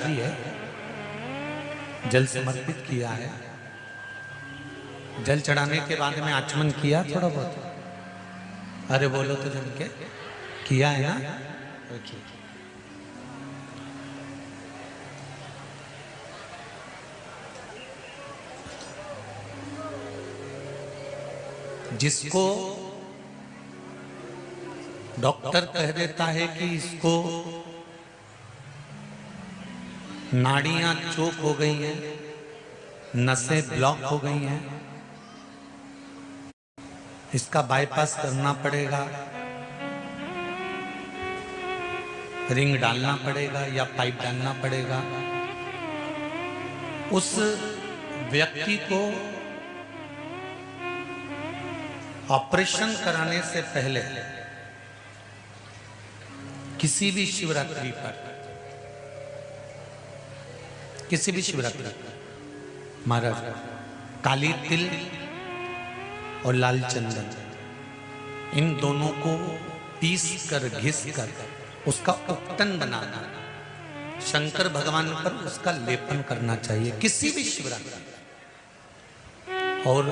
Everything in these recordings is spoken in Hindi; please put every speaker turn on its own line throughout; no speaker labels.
शिवरात्रि है, जल समर्पित किया है। जल चढ़ाने के बाद में आचमन किया थोड़ा बहुत? अरे बोलो तो जम के किया है ना? जिसको डॉक्टर कह देता है कि इसको नाड़ियां चोक हो गई हैं, नसें ब्लॉक हो गई हैं, इसका बाईपास करना पड़ेगा, रिंग डालना पड़ेगा या पाइप डालना पड़ेगा, उस व्यक्ति को ऑपरेशन कराने से पहले किसी भी शिवरात्रि पर, किसी भी शिवरात्रि पर महाराज काली तिल और लाल चंदन इन दोनों को पीस कर घिस कर उसका उपटन बनाना, शंकर भगवान पर उसका लेपन करना चाहिए किसी भी शिवरात्रि। और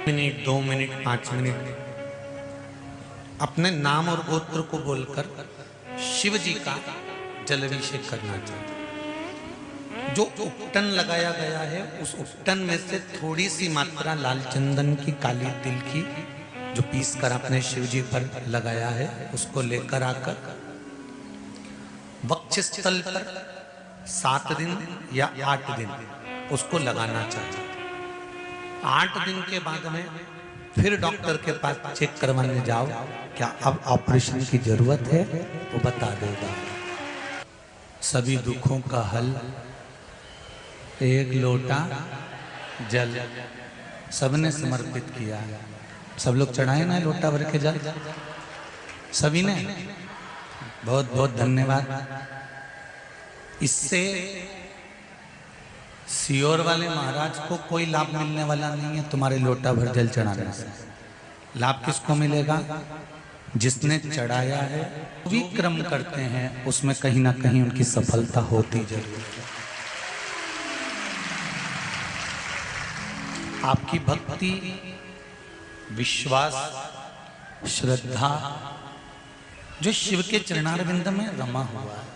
मिनट, 2 मिनट, 5 मिनट अपने नाम और गोत्र को बोलकर शिव जी का जलाभिषेक करना चाहिए। जो उपटन लगाया गया है उस उपटन में से थोड़ी सी मात्रा लाल चंदन की, काली तिल की, जो पीस कर अपने शिव जी पर लगाया है, उसको लेकर आकर वक्षस्थल पर 7 दिन या 8 दिन उसको लगाना चाहिए। 8 दिन के बाद में फिर डॉक्टर के पास चेक करवाने जाओ, क्या अब ऑपरेशन की जरूरत है, वो बता देगा। सभी दुखों का हल एक लोटा जल, सबने समर्पित किया। सब लोग चढ़ाए ना लोटा भर के जल, सभी ने। बहुत बहुत धन्यवाद। इससे सियोर वाले महाराज को कोई लाभ मिलने वाला नहीं है तुम्हारे लोटा भर जल चढ़ाने से। लाभ किसको मिलेगा? जिसने चढ़ाया है, विक्रम करते हैं, उसमें कहीं ना कहीं उनकी सफलता होती जरूर है। आपकी भक्ति, विश्वास, श्रद्धा जो शिव के चरणारविंद में रमा हुआ है,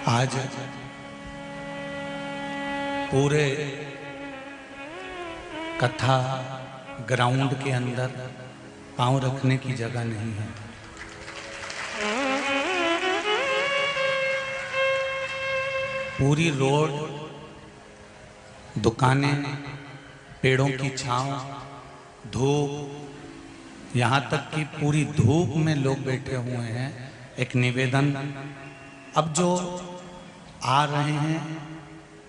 आज पूरे कथा ग्राउंड के अंदर पांव रखने की जगह नहीं है। पूरी रोड, दुकानें, पेड़ों की छांव, धूप, यहाँ तक कि पूरी धूप में लोग बैठे हुए हैं। एक निवेदन, अब जो आ रहे हैं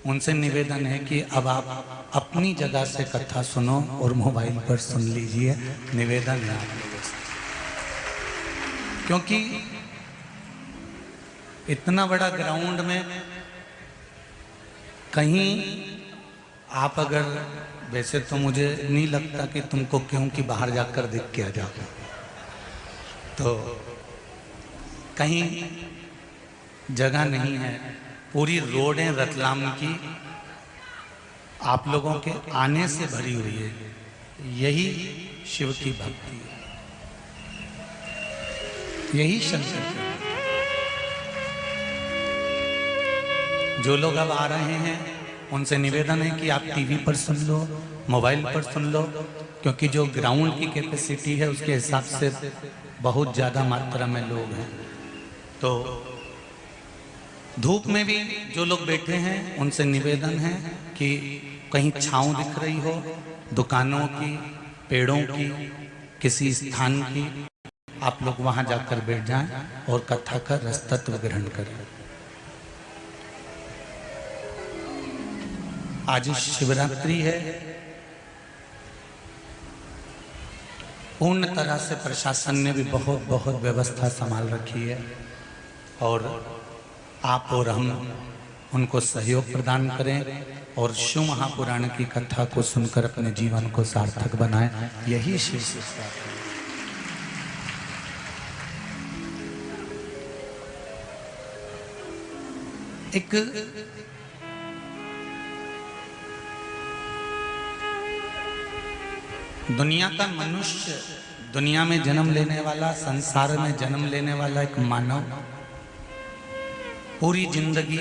उनसे निवेदन है कि अब आप अपनी जगह से कथा सुनो और मोबाइल पर सुन लीजिए। निवेदन है आप लोगों से, क्योंकि इतना बड़ा ग्राउंड में कहीं आप अगर, वैसे तो मुझे नहीं लगता कि तुमको क्योंकि बाहर जाकर देख के आ जाओ, तो कहीं जगह नहीं है। पूरी रोडें रतलाम की आप लोगों के आने से भरी हुई है। यही शिव की भक्ति है, यही शंकर की। जो लोग अब आ रहे हैं उनसे निवेदन है कि आप टीवी पर सुन लो, मोबाइल पर सुन लो, क्योंकि जो ग्राउंड की कैपेसिटी है उसके हिसाब से बहुत ज़्यादा मात्रा में लोग हैं। तो धूप में भी जो लोग बैठे हैं उनसे निवेदन है कि कहीं छांव दिख रही हो, दुकानों की, पेड़ों की, किसी स्थान की, आप लोग वहां जाकर बैठ जाएं और कथा का रस तत्व ग्रहण करें। आज शिवरात्रि है। पूर्ण तरह से प्रशासन ने भी बहुत बहुत व्यवस्था संभाल रखी है और आप और हम उनको सहयोग प्रदान करें और शिव महापुराण की कथा को सुनकर अपने जीवन को सार्थक बनाएं। यही शिव शिक्षा है। एक दुनिया का मनुष्य, दुनिया में जन्म लेने वाला, संसार में जन्म लेने वाला एक मानव पूरी जिंदगी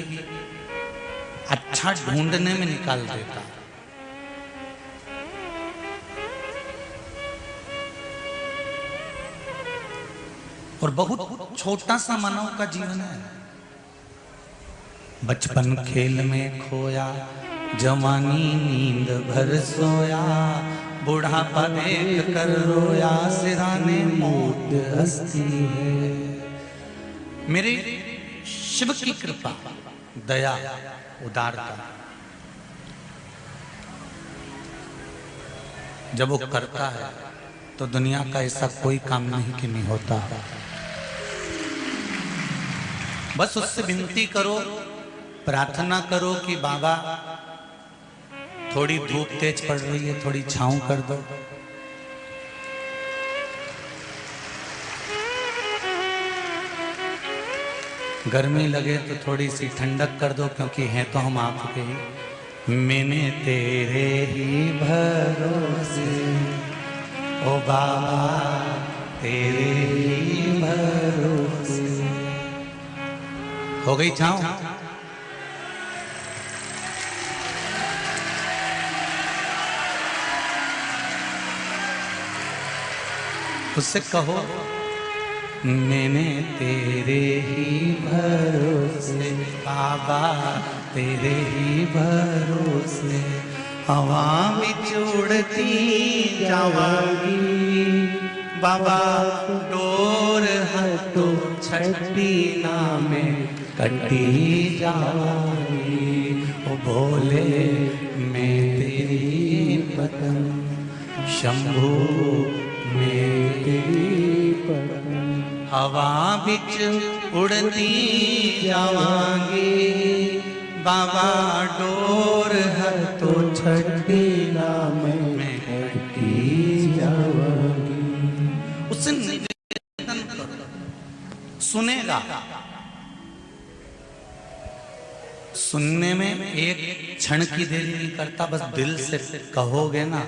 अच्छा ढूंढने में निकाल देता। और बहुत छोटा सा मानव का जीवन है। बचपन खेल में खोया, जवानी नींद भर सोया, बुढ़ापा देख कर रोया, सिराने मौत हंसती है। मेरे शिव की कृपा, दया, उदारता जब वो करता है तो दुनिया का ऐसा कोई काम नहीं कि नहीं होता। बस उससे विनती करो, प्रार्थना करो कि बाबा थोड़ी धूप तेज पड़ रही है, थोड़ी छांव कर दो। गर्मी लगे तो थोड़ी सी ठंडक कर दो, क्योंकि हैं तो हम आपके ही। मैंने तेरे ही भरोसे ओ बाबा, तेरे ही भरोसे। हो गई छांव? उससे कहो मैंने तेरे ही भरोसे बाबा, तेरे ही भरोसे हवा में उड़ती जावांगी बाबा, डोर हाथों छठी नामे कटी जावांगी। ओ भोले मैं तेरी पतंग, शंभू मेरी पतंग, हवा बिच उड़ती जावांगी बाबा, डोर है तो छठी नामे कटी जावांगी। उससे निवेदन करो, सुनेगा। सुनने में एक क्षण की देरी नहीं करता, बस दिल से कहोगे ना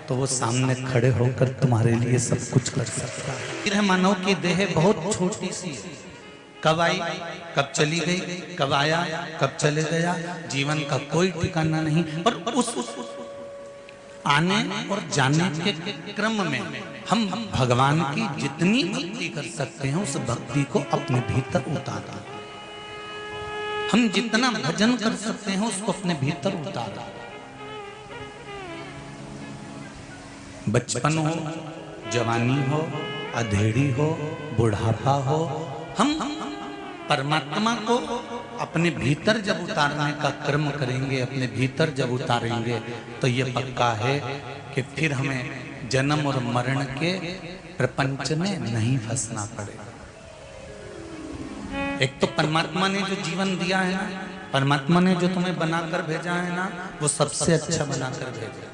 तो वो सामने खड़े होकर तुम्हारे लिए सब कुछ कर सकता है। मानव की देह बहुत छोटी सी है, कब आई कब चली गई, कब आया कब चले गया, जीवन का कोई ठिकाना नहीं। पर उस आने और जाने के क्रम में हम भगवान की जितनी भक्ति कर सकते हैं उस भक्ति को अपने भीतर उतारा। हम जितना भजन कर सकते हैं उसको अपने भीतर उतारा। बचपन हो, जवानी हो, अधेड़ी हो, बुढ़ापा हो, हम परमात्मा को अपने भीतर जब उतारने का कर्म करेंगे, अपने भीतर जब उतारेंगे तो ये पक्का है कि फिर हमें जन्म और मरण के प्रपंच में नहीं फंसना पड़ेगा। एक तो परमात्मा ने जो जीवन दिया है ना, परमात्मा ने जो तुम्हें बनाकर भेजा है ना, वो सबसे अच्छा बनाकर भेजा।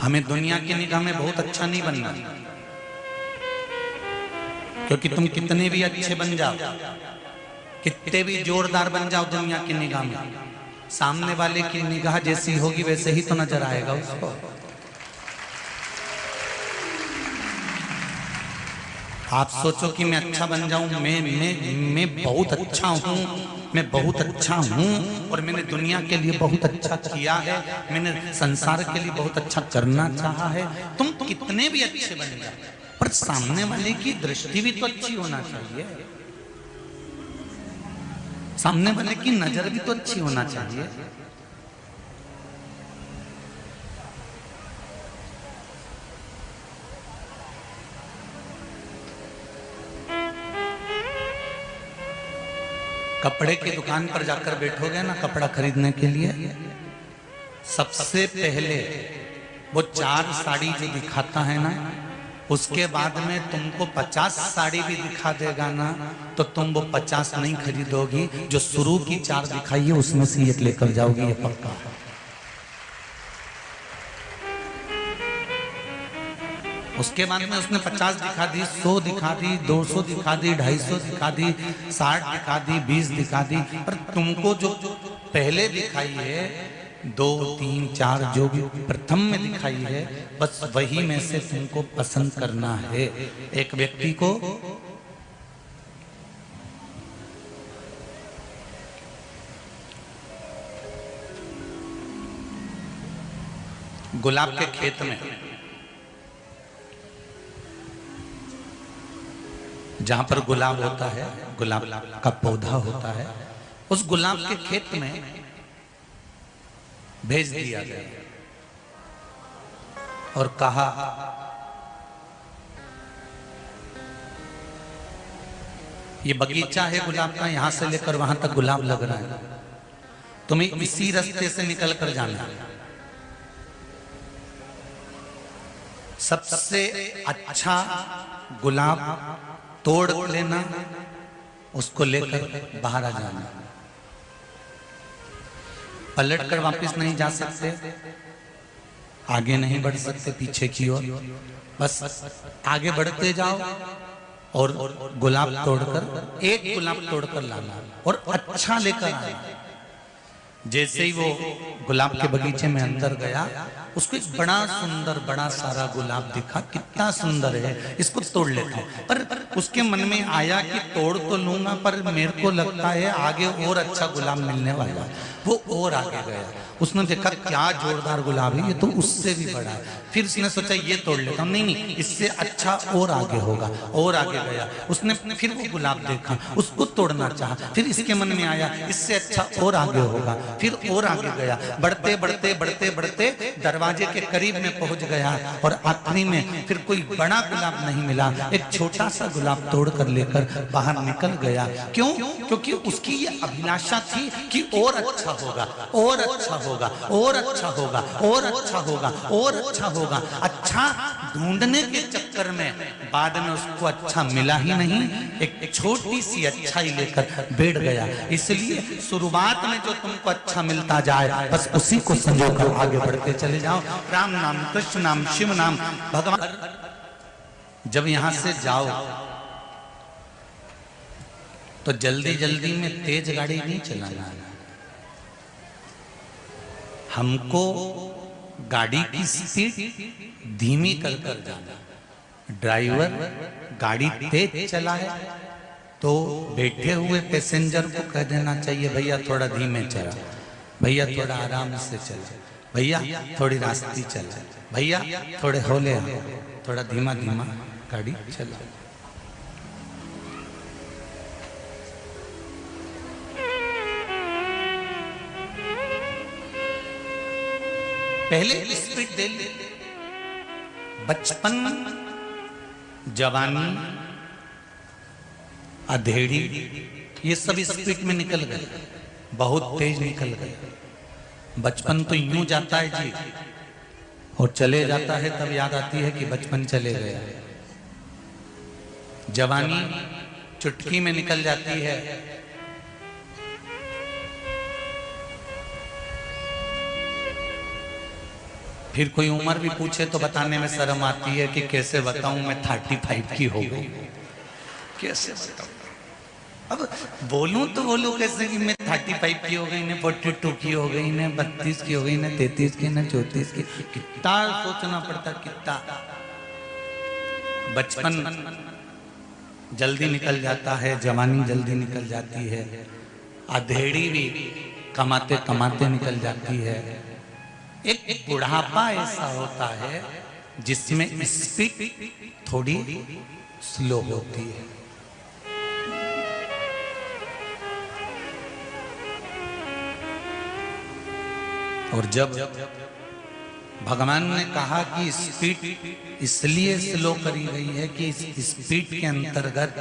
हमें दुनिया की निगाह में बहुत अच्छा नहीं बनना, क्योंकि तुम कितने भी अच्छे बन जाओ, कितने भी जोरदार बन जाओ दुनिया की निगाह में, सामने वाले की निगाह जैसी होगी वैसे ही तो नजर आएगा उसको। आप सोचो कि मैं अच्छा बन जाऊं, मैं बहुत अच्छा हूं, मैं बहुत अच्छा हूं और मैंने दुनिया के लिए बहुत अच्छा किया है, मैंने संसार के लिए बहुत अच्छा करना चाहा है। तुम कितने भी अच्छे बन जाओ, पर सामने वाले की दृष्टि भी तो अच्छी होना चाहिए, सामने वाले की नजर भी तो अच्छी होना चाहिए। कपड़े की दुकान पर जाकर बैठोगे ना कपड़ा खरीदने के लिए, सबसे पहले वो 4 साड़ी जो दिखाता है ना, उसके बाद में तुमको 50 साड़ी भी दिखा देगा ना, तो तुम वो 50 नहीं खरीदोगी, जो शुरू की 4 दिखाई है उसमें से एक लेकर जाओगी, ये पक्का है। उसके बाद में उसने 50 दिखा दी, 100 दिखा दी, 200 दिखा दी, 250 दिखा दी, 60 दिखा दी, 20 दिखा दी। पर तुमको जो पहले दिखाई है 2, 3, 4 जो भी प्रथम में दिखाई है, बस वही में से तुमको पसंद करना है। एक व्यक्ति को गुलाब के खेत में, जहां पर गुलाब होता है, गुलाब का पौधा होता है, उस गुलाब के खेत में भेज दिया गया और कहा ये बगीचा है गुलाब का, यहां से लेकर वहां तक गुलाब लग रहा है, तुम्हें इसी रास्ते से निकल कर जाना है। सबसे अच्छा गुलाब तोड़ लेना, उसको लेकर बाहर आ जाना। पलट कर वापस नहीं जा सकते, आगे नहीं बढ़ सकते पीछे की ओर, बस आगे बढ़ते जाओ और गुलाब तोड़कर, एक गुलाब तोड़कर लाना और अच्छा लेकर आना। जैसे ही वो गुलाब के बगीचे में अंदर गया, उसको एक बड़ा सुंदर बड़ा सारा गुलाब दिखा, कितना सुंदर है, इसको तोड़ लेता हूं। पर उसके मन में आया कि तोड़ तो लूंगा, पर मेरे को लगता है आगे और अच्छा गुलाब मिलने वाला है। वो और आगे गया, उसने देखा क्या जोरदार गुलाब है, ये तो उससे भी बड़ा है। फिर उसने सोचा ये तोड़ लेता हूं, नहीं इससे अच्छा और आगे होगा, और आगे गया। उसने फिर वो गुलाब देखा, उसको तोड़ना चाहा, फिर इसके मन में आया इससे अच्छा और आगे होगा, फिर और आगे गया। बढ़ते बढ़ते बढ़ते बढ़ते दरवाजे के करीब में पहुंच गया और आखिरी में फिर कोई बड़ा गुलाब नहीं मिला, एक छोटा सा गुलाब तोड़ कर लेकर बाहर निकल गया। क्यों? क्योंकि उसकी ये अभिलाषा थी कि और अच्छा होगा, और अच्छा होगा, और अच्छा होगा, और अच्छा होगा, और अच्छा होगा। अच्छा ढूंढने के चक्कर में बाद में उसको अच्छा मिला ही नहीं, एक छोटी सी अच्छाई लेकर बैठ गया। इसलिए शुरुआत में जो तुमको अच्छा मिलता जाए, बस उसी को संजो कर आगे बढ़ते चले जाओ। राम नाम, कृष्ण नाम, शिव नाम, भगवान। जब यहां से जाओ तो जल्दी जल्दी में तेज गाड़ी नहीं चलाना है। हमको गाड़ी की स्पीड धीमी कर कर जाना। ड्राइवर गाड़ी तेज चलाए तो बैठे हुए पैसेंजर को कह देना चाहिए भैया थोड़ा धीमे चला, भैया थोड़ा आराम से चला, भैया थोड़ी रास्ते चला, भैया थोड़े हौले, थोड़ा धीमा धीमा गाड़ी चला। पहले स्पीड दे ले, बचपन, जवानी, अधेड़ी, ये सब स्पीड में निकल गए, बहुत तेज निकल गए। बचपन तो यूं जाता है जी, और चले जाता है तब याद आती है कि बचपन चले गया। जवानी चुटकी में निकल जाती है, फिर कोई उम्र भी पूछे तो बताने में शर्म आती है कि कैसे बताऊं मैं 35 की हो गई, कैसे बताऊं। अब बोलूं तो बोलूं कैसे कि मैं 35 की हो गई, ने 42 की हो गई, ने 32 की हो गई, ने 33 की, ने 34 की। कितना सोचना पड़ता, कितना। बचपन जल्दी निकल जाता है, जवानी जल्दी निकल जाती है, अधेड़ी भी कमाते कमाते निकल जाती है। एक बुढ़ापा ऐसा होता है जिसमें स्पीड थोड़ी स्लो होती है। और जब भगवान ने कहा कि स्पीड इसलिए स्लो करी गई है कि इस स्पीड के अंतर्गत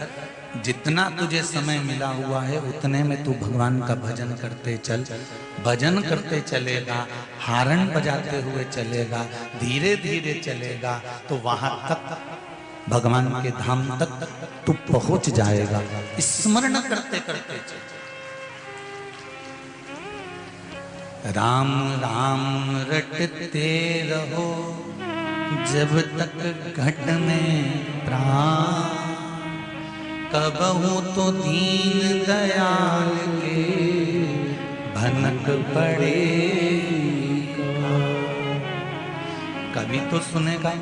जितना तुझे समय मिला हुआ है उतने में तू भगवान का भजन करते चल। भजन करते चलेगा, हारन बजाते हुए चलेगा, धीरे धीरे चलेगा, तो वहां तक भगवान के धाम तक तू पहुंच जाएगा। स्मरण करते करते चल। राम राम रटते रहो, जब तक घट में प्राण कबहू तो दीन दयाल के भनक पड़े। कभी तो सुनेगा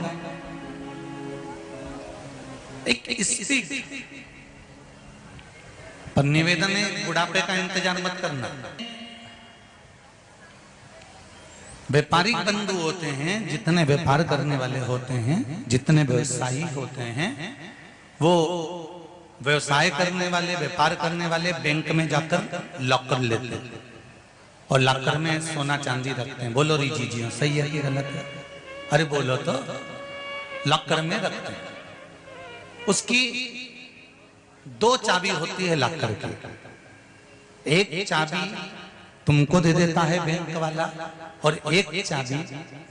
एक स्पीड, पर निवेदन है बुढ़ापे का इंतजार मत करना। व्यापारिक बंधु होते हैं, जितने व्यापार करने वाले होते हैं, जितने व्यवसायी होते हैं, वो व्यवसाय करने वाले, व्यापार करने वाले बैंक में जाकर लॉकर लेते हैं और लॉकर में सोना चांदी रखते हैं। बोलो री जी जी सही है कि गलत है? अरे बोलो तो। लॉकर में रखते हैं। उसकी दो चाबी होती है लॉकर की। एक चाबी तुमको दे देता है बैंक वाला और एक चाबी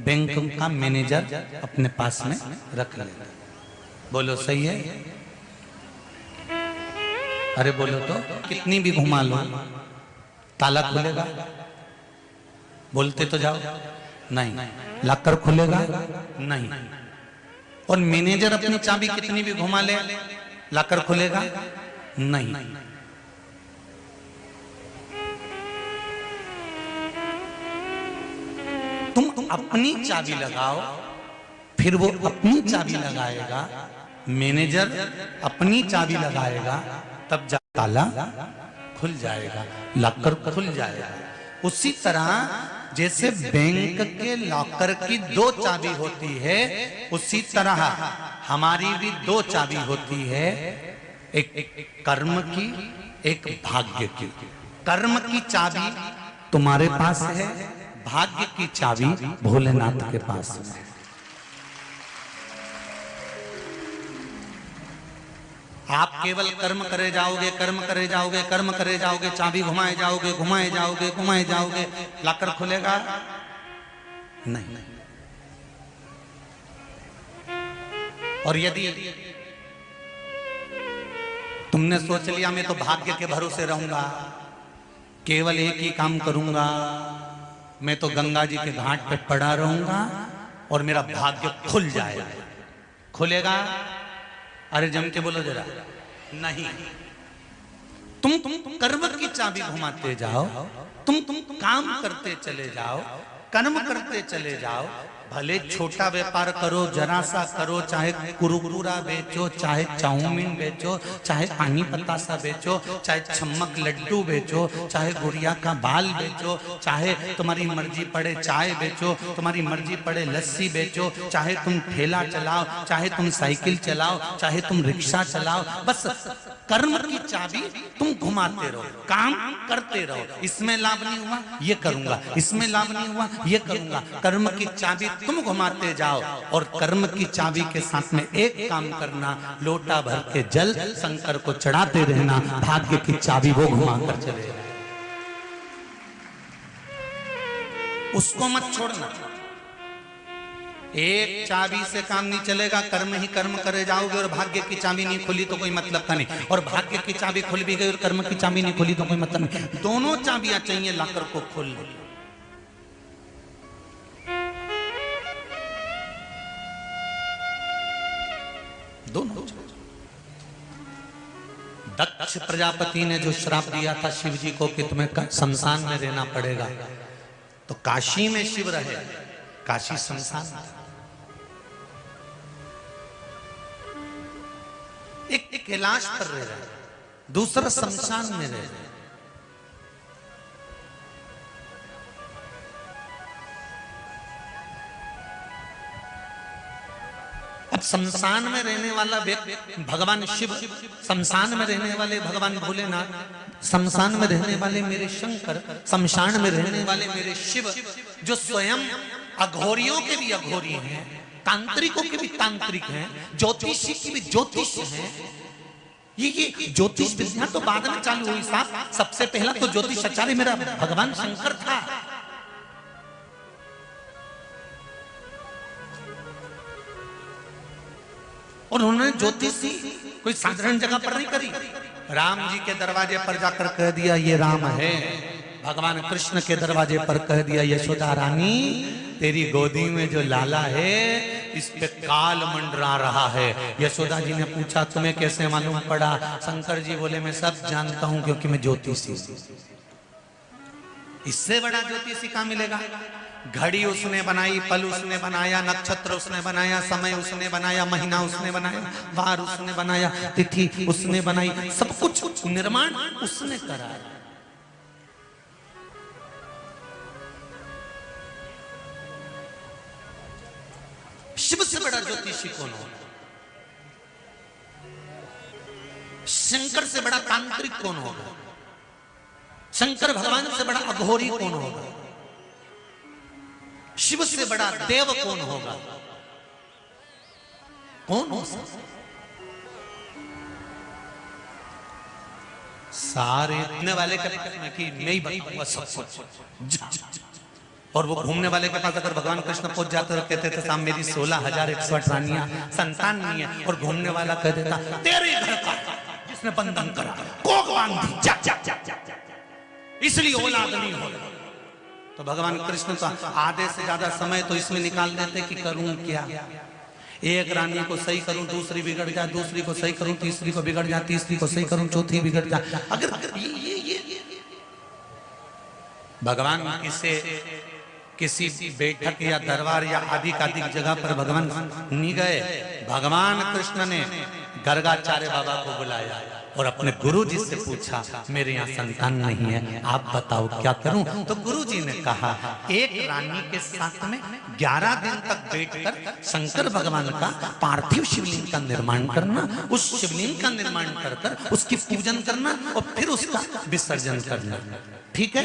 बैंक का मैनेजर अपने पास में रख लेता है। बोलो सही है? अरे बोलो तो। कितनी भी घुमा लो ताला खुलेगा? बोलते तो जाओ। नहीं। लॉकर खुलेगा? नहीं। और मैनेजर अपनी चाबी कितनी भी घुमा ले लॉकर खुलेगा? नहीं। तुम अपनी चाबी लगाओ, फिर वो अपनी चाबी लगाएगा, मैनेजर अपनी चाबी लगाएगा, तब ताला खुल जाएगा, लॉकर खुल जाएगा। उसी तरह जैसे बैंक के लॉकर की दो चाबी होती है, उसी तरह हमारी भी दो चाबी होती है, एक कर्म की, एक भाग्य की। कर्म की चाबी तुम्हारे पास है, भाग्य की चाबी भोलेनाथ के पास है। आप केवल कर्म करे जाओगे, कर्म करे जाओगे, कर्म करे जाओगे, चाबी घुमाए जाओगे, घुमाए जाओगे, घुमाए जाओगे, लॉकर खुलेगा? नहीं। और यदि तुमने सोच लिया मैं तो भाग्य के भरोसे रहूंगा, केवल एक ही काम करूंगा, मैं तो गंगा जी के घाट पे पड़ा रहूंगा और मेरा भाग्य खुल जाएगा, खुलेगा? अरे जम के बोलो जरा। नहीं। तुम कर्म की चाबी घुमाते जाओ, तुम काम करते चले जाओ, कर्म करते चले जाओ, भले छोटा व्यापार करो, जरा सा करो, चाहे कुरकुरा बेचो, चाहे चाउमीन बेचो, चाहे पानी पतासा बेचो, चाहे छम्मक लड्डू बेचो, चाहे गुड़िया का बाल बेचो, चाहे तुम्हारी मर्जी पड़े चाय बेचो, तुम्हारी मर्जी पड़े लस्सी बेचो, चाहे तुम ठेला चलाओ, चाहे तुम साइकिल चलाओ, चाहे तुम रिक्शा चलाओ, बस कर्म की चाबी तुम घुमाते रहो, काम करते रहो। इसमें लाभ नहीं हुआ ये करूंगा, इसमें लाभ नहीं हुआ ये करूंगा। कर्म की चाबी तुम घुमाते जाओ और कर्म की चाबी के साथ में एक काम करना, लोटा भर के जल शंकर को चढ़ाते रहना, भाग्य की चाबी वो घुमा कर चले, उसको मत छोड़ना। एक चाबी से काम नहीं चलेगा, कर्म ही कर्म करे जाओगे और भाग्य की चाबी नहीं खुली तो कोई मतलब का नहीं, और भाग्य की चाबी खुल भी गई और कर्म की चाबी नहीं खुली तो कोई मतलब नहीं। दोनों चाबियां चाहिए लॉकर को खोल। दोनों। दक्ष प्रजापति ने जो श्राप दिया था शिव जी को कि तुम्हें शमशान में रहना पड़ेगा, तो काशी में शिव रहे, काशी शमशान था। एक कैलाश पर रह रहे, दूसरा शमशान में रह रहे। अब शमशान में रहने वाला भगवान शिव, शमशान में रहने वाले भगवान भोलेनाथ, शमशान में रहने वाले मेरे शंकर, शमशान में रहने वाले मेरे शिव, जो स्वयं अघोरियों के भी अघोरी हैं, तांत्रिकों के भी तांत्रिक हैं, ज्योतिषी की भी ज्योतिष हैं। ये ज्योतिष विद्या तो बाद में चालू हुई साहब, सबसे पहला तो ज्योतिष आचार्य मेरा भगवान शंकर था। और उन्होंने ज्योतिषी कोई साधारण जगह पर नहीं करी, राम जी के दरवाजे पर जाकर कह दिया ये राम है, भगवान कृष्ण के दरवाजे पर कह दिया यशोदा रानी तेरी गोदी में जो लाला है इस पे काल मंडरा रहा है। यशोदा जी ने पूछा तुम्हें कैसे मालूम पड़ा? शंकर जी बोले मैं सब जानता हूं क्योंकि मैं ज्योतिषी। इससे बड़ा ज्योतिषी कहां मिलेगा? घड़ी उसने बनाई, पल उसने बनाया, नक्षत्र उसने बनाया, समय उसने बनाया, महीना उसने बनाया, वार उसने बनाया, तिथि उसने बनाई, सब कुछ निर्माण उसने करा। शिव से बड़ा ज्योतिषी कौन होगा? शंकर से बड़ा तांत्रिक कौन होगा? शंकर भगवान से बड़ा अघोरी कौन होगा? शिव से बड़ा देव कौन होगा? कौन हो सकता? सारे घूमने वाले का कि मैं ही बताऊंगा सब कुछ। और वो घूमने वाले के पास अगर भगवान कृष्ण पहुंच जाते और कहते थे साहब मेरी 16,108 रानियां संतान नहीं है, और घूमने वाला कह देता तेरे घर का जिसने बंधन करा कोक बांध दी जा जा जा जा, इसलिए औलाद नहीं हो। तो भगवान कृष्ण तो आधे से ज्यादा समय तो इसमें निकाल देते कि करूं क्या? एक रानी को सही करूं, दूसरी बिगड़ जाए, दूसरी को सही करूं, तीसरी को बिगड़ जाए, तीसरी को सही करूं, चौथी बिगड़ जाए। अगर ये भगवान किसी बैठक या दरबार या अधिक जगह पर भगवान नहीं गए। भगवान कृष्ण ने गर्गाचार्य बाबा को बुलाया और अपने गुरु जी से पूछा मेरे यहाँ संतान नहीं है, आप बताओ क्या करूं? तो गुरु जी ने कहा एक रानी के साथ में 11 दिन तक बैठकर शंकर भगवान का पार्थिव शिवलिंग का निर्माण करना, उस शिवलिंग का निर्माण कर कर उसकी पूजन करना और फिर उसका विसर्जन करना। ठीक है,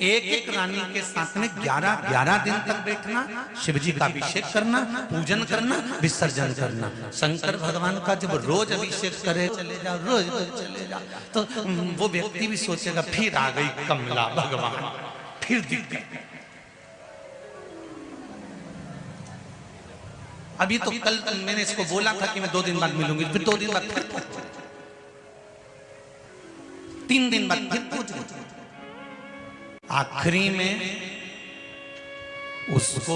एक एक रानी के साथ में 11 दिन तक बैठना, शिव जी का अभिषेक करना, पूजन करना, विसर्जन करना। शंकर भगवान का जब रोज अभिषेक करे चले जाओ, रोज चले जाओ, तो वो व्यक्ति भी सोचेगा फिर आ गई कमला भगवान, फिर दिख गई। अभी तो कल मैंने इसको बोला था कि मैं 2 दिन बाद मिलूंगी, फिर 2 दिन बाद फिर 3 दिन बाद फिर पहुंच गई। आखिरी में उसको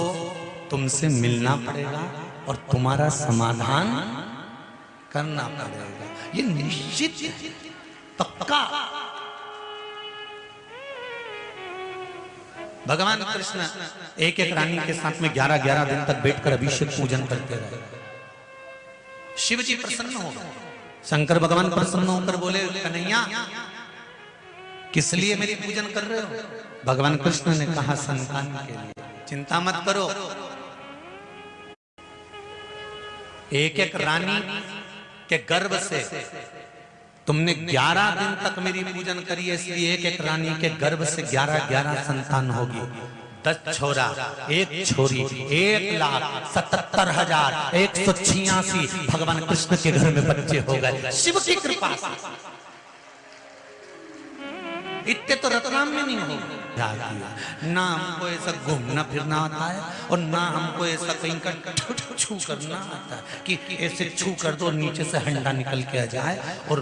तुमसे मिलना पड़ेगा और तुम्हारा समाधान करना पड़ेगा, ये निश्चित पक्का। भगवान कृष्ण एक एक रानी के साथ में 11 दिन तक बैठकर अभिषेक पूजन करते रहे। शिव जी प्रसन्न हो गए, शंकर भगवान प्रसन्न होकर बोले कन्हैया किस लिए मेरी पूजन कर रहे हो? भगवान कृष्ण ने कहा संतान के लिए। चिंता मत करो, एक एक रानी के गर्भ से तुमने 11 दिन तक मेरी पूजन करी है, इसलिए एक एक रानी के गर्भ से 11 संतान होगी। 10 छोरा 1 छोरी, 1,77,186 भगवान कृष्ण के घर में बच्चे हो गए शिव की कृपा से। इतने तो रतलाम में नहीं हो ना, हमको ऐसा घूमना फिरना आता है और ना हमको ऐसा कहीं का छू करना आता है कि ऐसे छू कर दो नीचे से हंडा निकल के आ जाए, और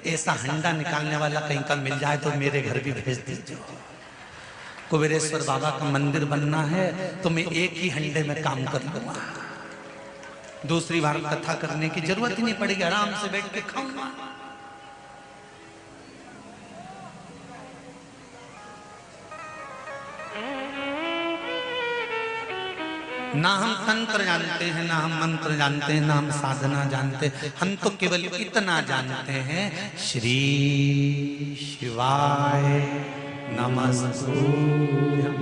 ऐसा हंडा निकालने वाला कहीं का मिल जाए तो मेरे घर भी भेज दीजिए। कुबेरेश्वर बाबा का मंदिर बनना है तो मैं एक ही हंडे में काम कर लूंगा, दूसरी बार कथा करने की जरूरत ही नहीं पड़ेगी, आराम से बैठ के खाऊंगा। ना हम तंत्र जानते हैं, ना हम मंत्र जानते हैं, ना हम साधना जानते हैं, हम तो केवल इतना जानते हैं श्री शिवाय नमस्तुभ्यं।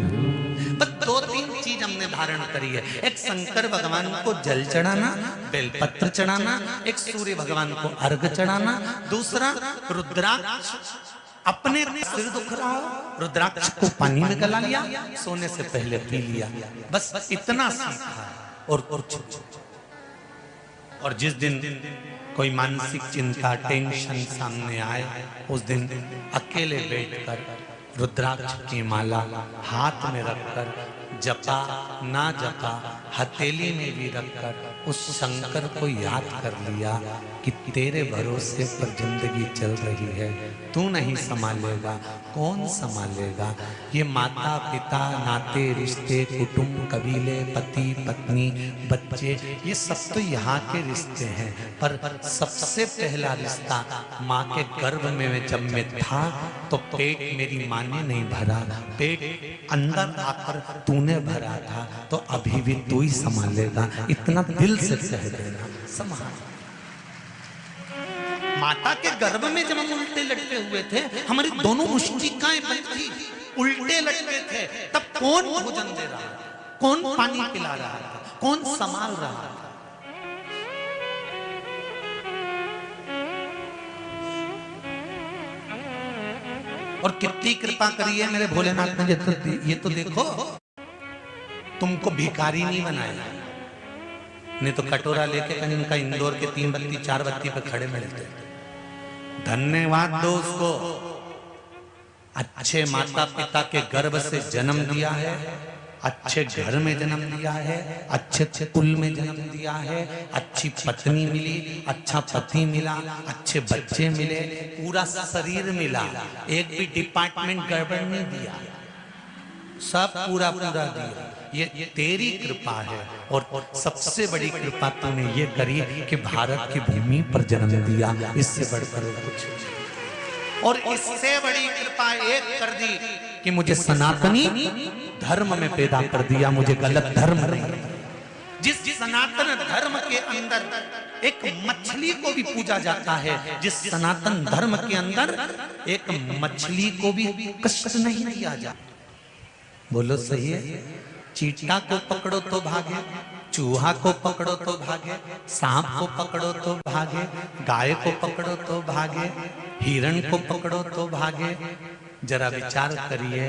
बस 2-3 चीज हमने धारण करी है। एक शंकर भगवान को जल चढ़ाना, बेलपत्र चढ़ाना, एक सूर्य भगवान को अर्घ चढ़ाना, दूसरा रुद्राक्ष, अपने सिर दुख रहा हो रुद्राक्ष को पानी में गला लिया, सोने से पहले पी लिया, बस इतना सीखा। और जिस दिन कोई मानसिक चिंता टेंशन सामने आए उस दिन अकेले बैठकर रुद्राक्ष की माला हाथ में रखकर जपा ना जपा हथेली में भी रखकर उस शंकर को याद कर लिया कि तेरे भरोसे पर जिंदगी चल रही है, तू नहीं संभालेगा, कौन संभालेगा। ये माता पिता नाते रिश्ते कुटुंब कबीले पति पत्नी बच्चे ये सब तो यहाँ के रिश्ते हैं, पर सबसे पहला रिश्ता माँ के गर्भ में जब मैं था तो पेट मेरी माँ ने नहीं भरा, पेट अंदर आकर तूने भरा था, तो अभी भी तू ही संभालेगा, इतना दिल से कह देना संभाल। माता के गर्भ में जब हम उल्टे लटके हुए थे, हमारी दोनों मुष्टिकाएं बंद थी, उल्टे लटके थे, तब कौन भोजन दे रहा था, कौन पानी पिला रहा था, कौन संभाल रहा था। और कितनी कृपा करी है मेरे भोलेनाथ ने, ये तो देखो, तुमको भिखारी नहीं बनाया, नहीं तो कटोरा लेके कहीं इनका इंदौर के 3 बत्ती 4 बत्ती पे खड़े मिलते। धन्यवाद दो उसको, अच्छे माता पिता के गर्भ से जन्म दिया है, अच्छे घर में जन्म दिया है, अच्छे कुल में जन्म दिया है, अच्छी पत्नी मिली, अच्छा पति मिला, अच्छे बच्चे मिले, पूरा शरीर मिला, एक भी डिपार्टमेंट गड़बड़ नहीं दिया, सब पूरा पूरा दिया। ये तेरी कृपा है, और सबसे बड़ी कृपा तूने ये करी कि भारत की भूमि पर जन्म दिया, इससे बढ़कर कुछ। और इससे बड़ी कृपा एक कर दी कि मुझे सनातनी धर्म में पैदा कर दिया, मुझे गलत धर्म नहीं। जिस सनातन धर्म के अंदर एक मछली को भी पूजा जाता है, जिस सनातन धर्म के अंदर एक मछली को भी कष्ट नहीं दिया जाता। बोलो सही है। चींटा को पकड़ो तो भागे, चूहा को पकड़ो तो भागे, सांप को पकड़ो तो भागे, गाय को पकड़ो तो भागे, हिरण को पकड़ो तो भागे। जरा विचार करिए,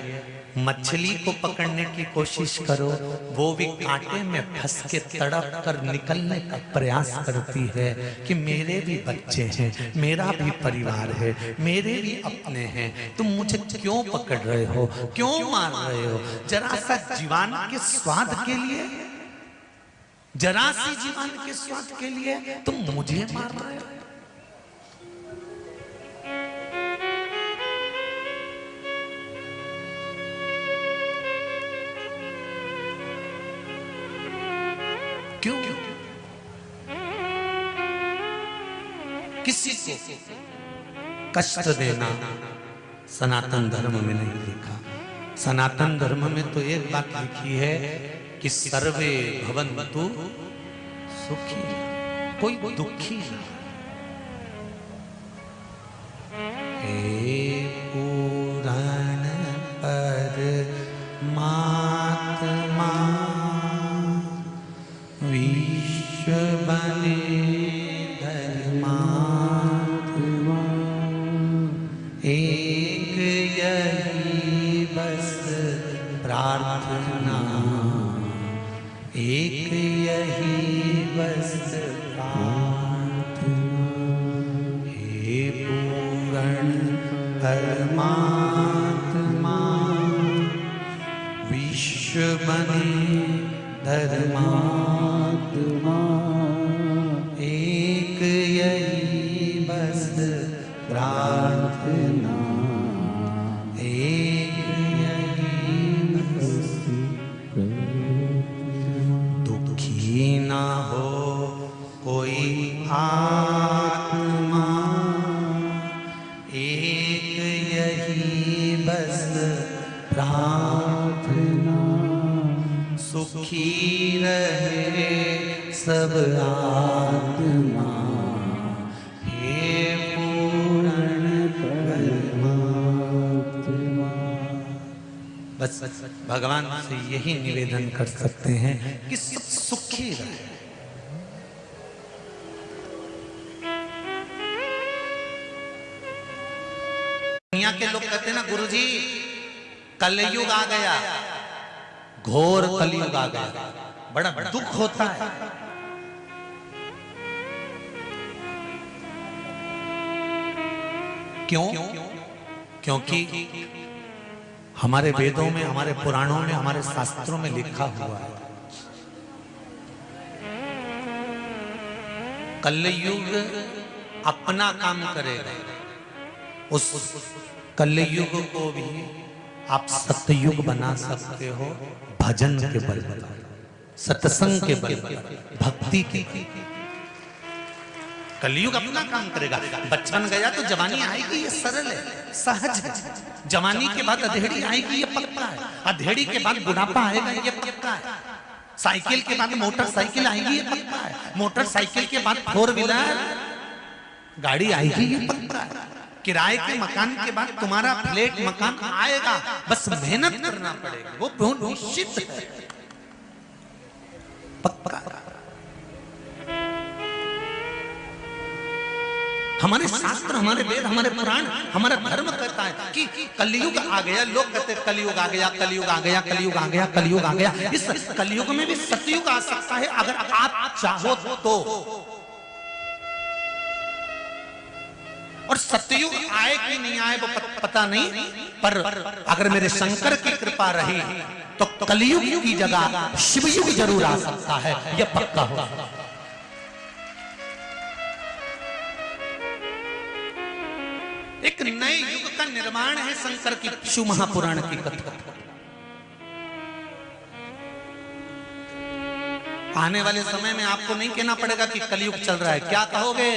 मछली को पकड़ने की कोशिश करो, वो भी कांटे में फंस के तड़प कर निकलने का प्रयास करती है कि मेरे भी बच्चे हैं, मेरा भी परिवार है, मेरे भी अपने हैं, तुम मुझे क्यों पकड़ रहे हो, क्यों मार रहे हो। जरा सा जीवन के स्वाद के लिए, जरा सी जीवन के स्वाद के लिए तुम मुझे मार रहे हो। क्यों? किसी को कष्ट देना सनातन धर्म में नहीं लिखा। सनातन धर्म में तो एक बात लिखी है कि सर्वे भवन्तु सुखी, कोई दुखी ना। हे पुराण परमात्मा विश्व बने धर्मात्मा, एक यही बस प्रार्थना, एक यही बस प्रार्थना। हे पूर्ण परमात्मा विश्व बने धर्मात्मा, एक यही बस प्रार्थना, एक यही बस। दुखी ना हो कोई आत्मा, एक यही बस प्रार्थना, सुखी रहे सब आत्मा। हे पूर्ण परमात्मा। बस भगवान से यही निवेदन कर सकते हैं कि सब सुखी रहे। दुनिया के लोग कहते हैं ना, गुरुजी कलयुग आ गया, घोर कलयुग आ गया, बड़ा दुख होता है। क्यों? क्योंकि हमारे वेदों में, हमारे पुराणों में, हमारे शास्त्रों में लिखा हुआ है, कलयुग अपना काम करेगा। उस कलयुग को भी आप सतयुग बना सकते हो भजन के बल पर, सत्संग के बल पर, भक्ति की। कलयुग अपना काम करेगा। बचपन गया तो जवानी आएगी, ये सरल है, सहज है। जवानी के बाद अधेड़ी आएगी, ये पक्का है। अधेड़ी के बाद बुढ़ापा आएगा, ये पक्का है। साइकिल के बाद मोटरसाइकिल आएगी, ये पक्का है। मोटरसाइकिल के बाद 4 व्हीलर गाड़ी आएगी, ये पक्का है। किराए के मकान के बाद तुम्हारा फ्लैट मकान आएगा, बस मेहनत करना पड़ेगा, वो बहुत निश्चित है, पक्का। हमारे शास्त्र, हमारे वेद, हमारे पुराण, हमारा धर्म कहता है कि कलयुग आ गया। लोग कहते हैं कलयुग आ गया, कलयुग आ गया, कलयुग आ गया, कलयुग आ गया। इस कलयुग में भी सतयुग आ सकता है अगर आप चाहो तो। और सतयुग आए कि नहीं आए वो पता नहीं, पर अगर मेरे शंकर की कृपा रही तो कलयुग की जगह शिवयुग जरूर आ सकता है, यह पक्का हो। एक नए युग का निर्माण है शंकर की शिव महापुराण की कथा। आने वाले समय में आपको नहीं कहना पड़ेगा कि कलयुग चल रहा है, क्या कहोगे?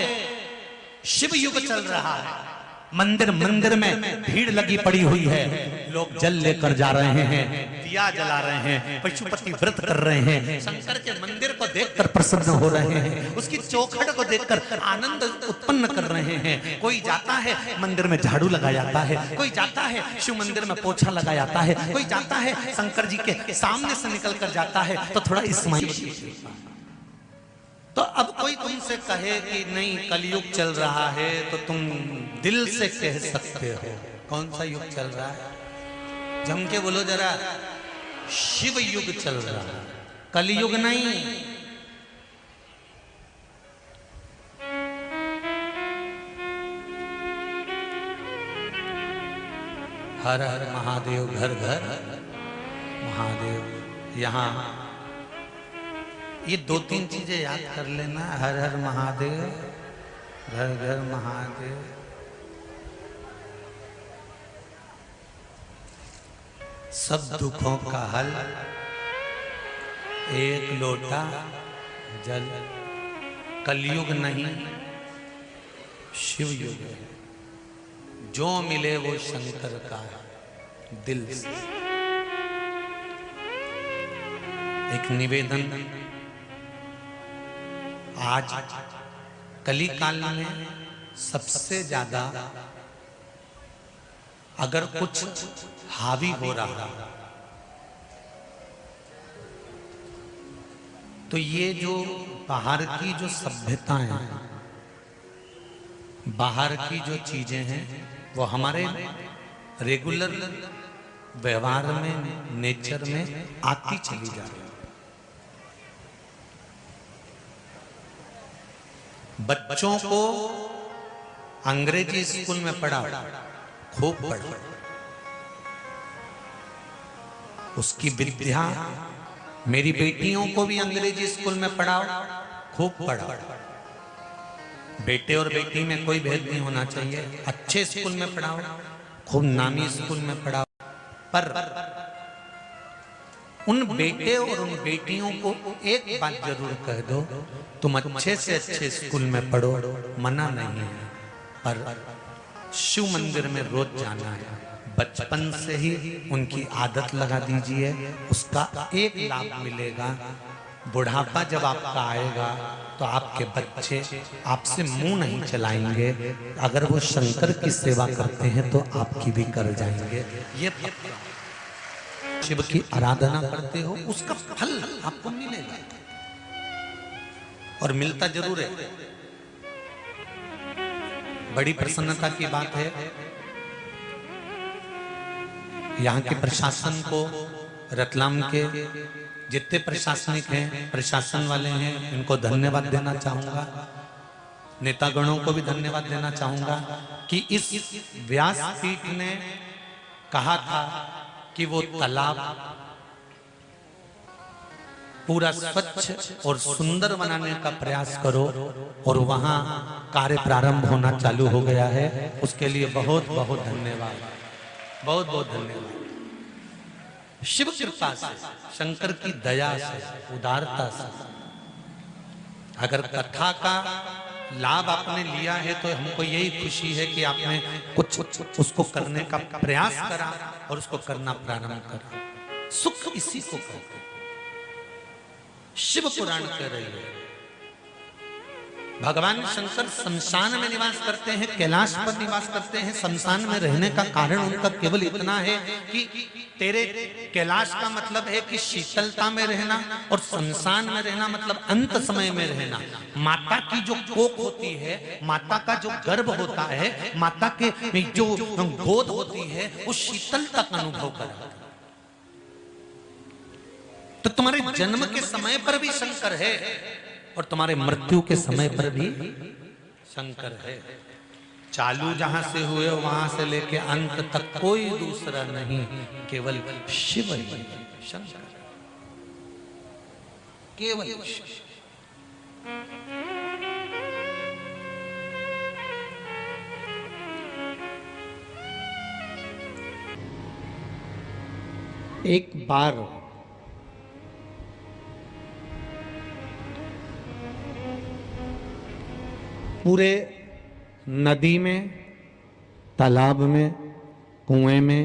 शिव युग चल रहा है। मंदिर मंदिर में भीड़ लगी पड़ी हुई है, लोग जल लेकर जा रहे हैं, दिया जला रहे हैं, पशुपति व्रत कर रहे हैं, शंकर के मंदिर को देखकर प्रसन्न हो रहे हैं, उसकी चौखट को देखकर आनंद उत्पन्न कर रहे हैं। कोई जाता है मंदिर में झाड़ू लगा जाता है, कोई जाता है शिव मंदिर में पोछा लगा जाता है, कोई जाता है शंकर जी के सामने से निकल कर जाता है तो थोड़ा इस्माइल। तो अब कोई तुमसे कहे कि नहीं कलयुग चल रहा है तो तुम दिल से कह सकते हो कौन सा युग चल रहा है? जम के बोलो जरा, शिव युग चल रहा है, कलयुग नहीं। हर हर महादेव, घर घर महादेव। यहां ये 2-3 चीजें याद कर लेना, हर हर महादेव, घर घर महादेव। सब दुखों का हल, एक लोटा जल। कलयुग नहीं, शिव युग है। जो मिले वो शंकर का है, दिल से। एक निवेदन, आज कली काल में सबसे ज्यादा अगर कुछ हावी हो रहा तो ये जो बाहर की जो सभ्यताएं हैं, बाहर की जो चीजें हैं, वो हमारे रेगुलर व्यवहार में, नेचर में आती चली जा रही है। बच्चों को अंग्रेजी स्कूल में पढ़ाओ, खूब पढ़ो, उसकी विद्या। मेरी बेटियों को भी अंग्रेजी स्कूल में पढ़ाओ, खूब पढ़ाओ। बेटे और बेटी में कोई भेद नहीं होना चाहिए। अच्छे स्कूल में पढ़ाओ, खूब नामी स्कूल में पढ़ाओ। पर उन बेटे और उन बेटियों को एक बात जरूर कह दो, तुम अच्छे से अच्छे स्कूल में पढ़ो, मना नहीं है, पर शिव मंदिर में रोज जाना है। बचपन से ही उनकी आदत लगा दीजिए, उसका एक लाभ मिलेगा। बुढ़ापा जब आपका आएगा तो आपके बच्चे आपसे मुंह नहीं चलाएंगे। अगर वो शंकर की सेवा करते हैं तो आपकी भी कर जाएंगे। ये शिव की आराधना करते हो, उसका फल आपको मिलेगा और मिलता जरूर है। बड़ी प्रसन्नता की बात है, यहाँ के प्रशासन को, रतलाम के जितने प्रशासनिक हैं, प्रशासन वाले हैं, इनको धन्यवाद देना चाहूंगा। नेतागणों को भी धन्यवाद देना चाहूंगा कि इस व्यासपीठ ने कहा था कि वो तालाब पूरा स्वच्छ और सुंदर बनाने का प्रयास करो, और वहां कार्य प्रारंभ होना चालू हो गया है। उसके लिए बहुत बहुत धन्यवाद, बहुत बहुत धन्यवाद। शिव कृपा से, शंकर की दया से, उदारता से अगर कथा का लाभ आपने लिया है तो हमको यही खुशी है कि आपने कुछ उसको करने का प्रयास करा और उसको करना प्रारंभ करा। सुख इसी को कहते हैं। शिव पुराण कह रही है भगवान शंकर शमशान में निवास करते हैं, कैलाश पर निवास करते हैं। शमशान में रहने का कारण उनका केवल इतना है कि तेरे कैलाश का मतलब है कि शीतलता में रहना, और शमशान में रहना मतलब अंत समय में रहना। माता की जो कोख होती है, माता का जो गर्भ होता है, माता के जो गोद होती है, वो शीतलता का अनुभव कराता है। तो तुम्हारे जन्म के समय पर भी शंकर है और तुम्हारे मृत्यु के समय पर भी शंकर है। चालू जहां से हुए वहां से लेके अंत तक कोई दूसरा नहीं, केवल शिव ही शंकर, केवल शिव। एक बार पूरे नदी में, तालाब में, कुएं में,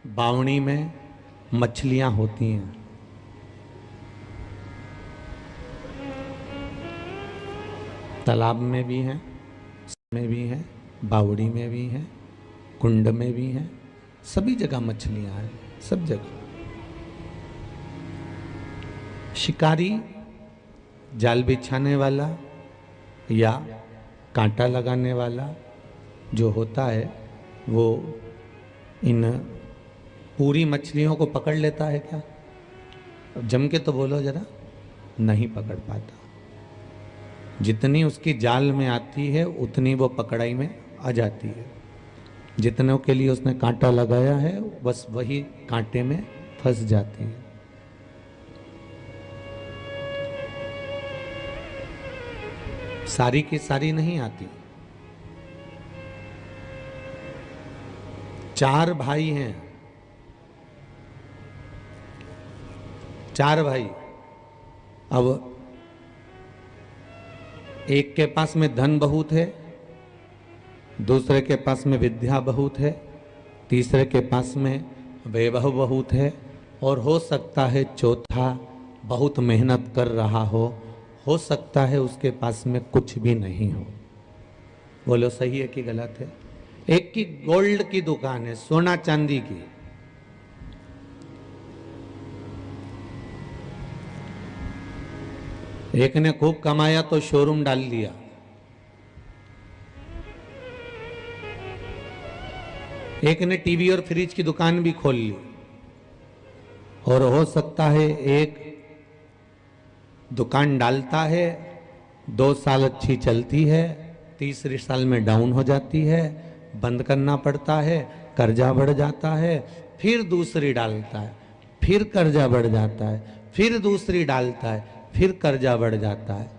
बावड़ी में मछलियां होती हैं। तालाब में भी हैं, में भी हैं, बावड़ी में भी हैं, कुंड में भी हैं, सभी जगह मछलियां हैं, सब जगह। शिकारी, जाल बिछाने वाला या कांटा लगाने वाला जो होता है, वो इन पूरी मछलियों को पकड़ लेता है क्या? जम के तो बोलो जरा, नहीं पकड़ पाता। जितनी उसकी जाल में आती है उतनी वो पकड़ाई में आ जाती है। जितनों के लिए उसने कांटा लगाया है बस वही कांटे में फंस जाती है। सारी की सारी नहीं आती। 4 भाई हैं, 4 भाई। अब एक के पास में धन बहुत है, दूसरे के पास में विद्या बहुत है, तीसरे के पास में वैभव बहुत है, और हो सकता है चौथा बहुत मेहनत कर रहा हो सकता है उसके पास में कुछ भी नहीं हो। बोलो सही है कि गलत है? एक की गोल्ड की दुकान है, सोना चांदी की, एक ने खूब कमाया तो शोरूम डाल दिया, एक ने टीवी और फ्रिज की दुकान भी खोल ली, और हो सकता है एक दुकान डालता है, 2 साल अच्छी चलती है, तीसरे साल में डाउन हो जाती है, बंद करना पड़ता है, कर्जा बढ़ जाता है, फिर दूसरी डालता है, फिर कर्जा बढ़ जाता है, फिर दूसरी डालता है, फिर कर्जा बढ़ जाता है।